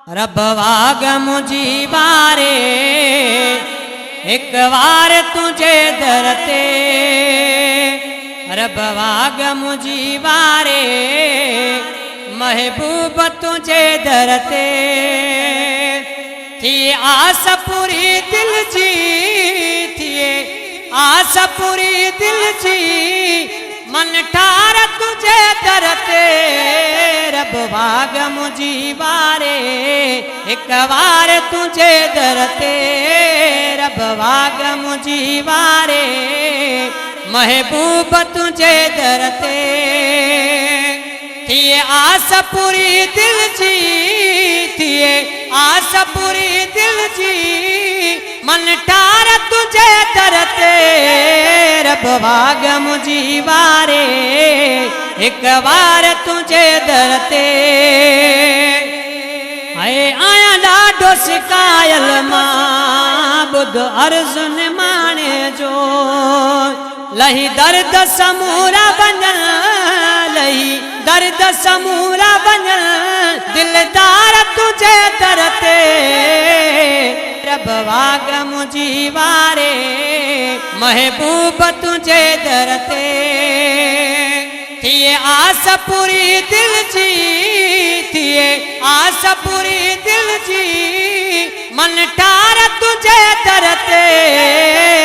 रब वाग मुझी वारे एक बार तुझे दरते, रब वाग मुझी वारे महबूब तुझे दरते। थी आस पूरी दिल जी, थी आस पूरी दिल जी, मन ठार तुझे दरते। रब वाग मुझी वारे एक बार तुझे दरते, रब वाग मुझी वारे महबूब तुझे दरते। थी आस पूरी दिल जी, थी आस पूरी दिल जी, मन ठार तुझे दरते। रब वाग मुझी वारे एक बार तुझे दरते। आया ॾाढो सिकायल मां बुध अर्जुन माने जो, लही दर्द समूरा बनल, लही दर्द समूरा बनल, दिलदार तुझे दरते। रब वाग मुझी वारे महबूब तुझे दरते। थी आस पूरी दिल जी, थी आस पूरी दिल जी, मन ठार तुझे दरते।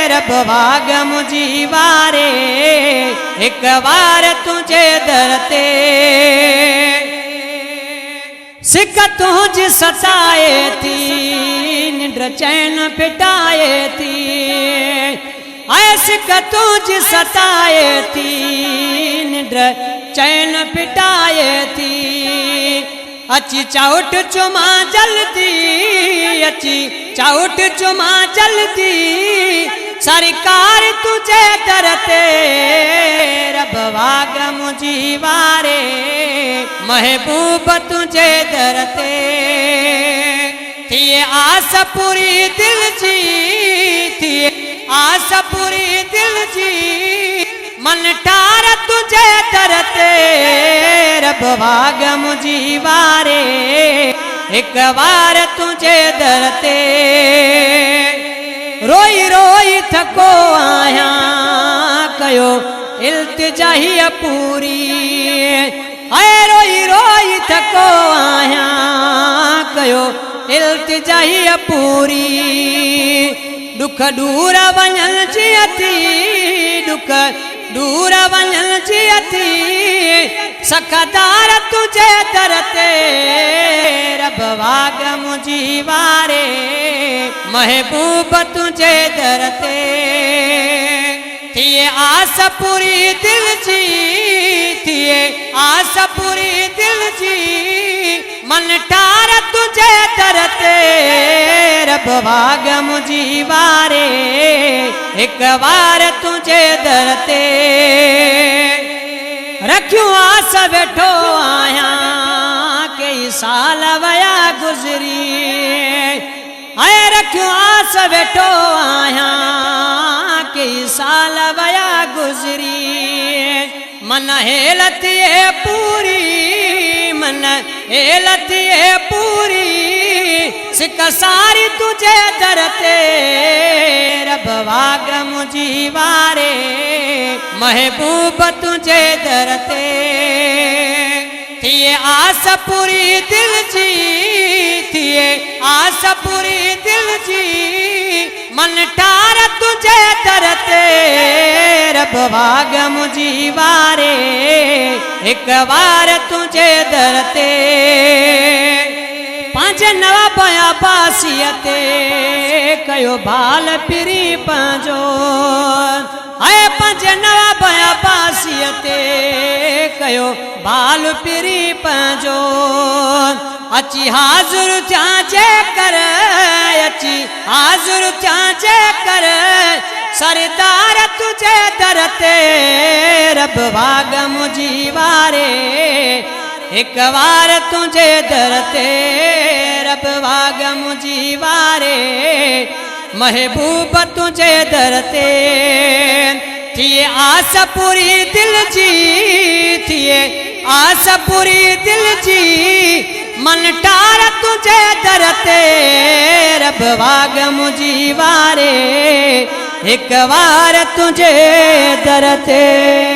रब वाग मुझी वारे एक बार तुझे दरते। सिक तुझ सताए थी, निंद्र चैन पिटाए थी। सिक तुझ सताए थी, निंद्र चैन पिटाए थी। अची चाउट चुमा जल्दी, अची चाउट चुमा जल्दी, सरकार तुझे दरते। रब वाग मुझी वारे महबूब तुझे दरते। थी आस पूरी दिल जी, थी आस पूरी दिल जी, मन ठार तुझे दरते। रब वाग मुझी वारे एक बार तुझे दरते। रोई रोई थको आया कयो इल्तिजाही पूरी, रोई रोई थको आया कयो इल्तिजाही पूरी। दुख दूर वञण जी अथी, दुख दूर वञण जी अथी, सखदार तुझे दरते। रब वाग मुझी वारे महबूब तुझे दरते। थी आस पूरी दिल जी, थी आस पूरी दिल जी, मन ठार तुझे दरते। रब वाग मुझी वारे एक बार तुझे दरते। रखियो आस वेठो आया कई साल वया गुजरी, रखियो आस वेठो आया कई साल वया गुजरी। मन हेलती है पूरी, मन हेलती है पूरी, सिक सारी तुझे दरते। रब वाग मुझी वारे महबूब तुझे दरते। थी आस पूरी दिल जी, थी आस पूरी दिल जी, मन ठार तुझे दरते। रब वाग मुझी वारे एक बार तुझे दरते। पांच नवा पया पासियते कयो बाल पिरी पांजो, पांच नवा पया पासियते कयो बाल पिरी पांजो। अची हाज़ुर चाचे कर, अची हाज़ुर चाचे कर, सरदार तुझे दरते। रब वाग मुझी वारे एक बार तुझे दरते। रब वाग मुझी वारे महबूब तुझे दरते। थी आस पूरी दिल जी, थी आस पूरी दिल जी, मन टार तुझे ते रब वाग मुझी वारे एक बार तुझे दर ते।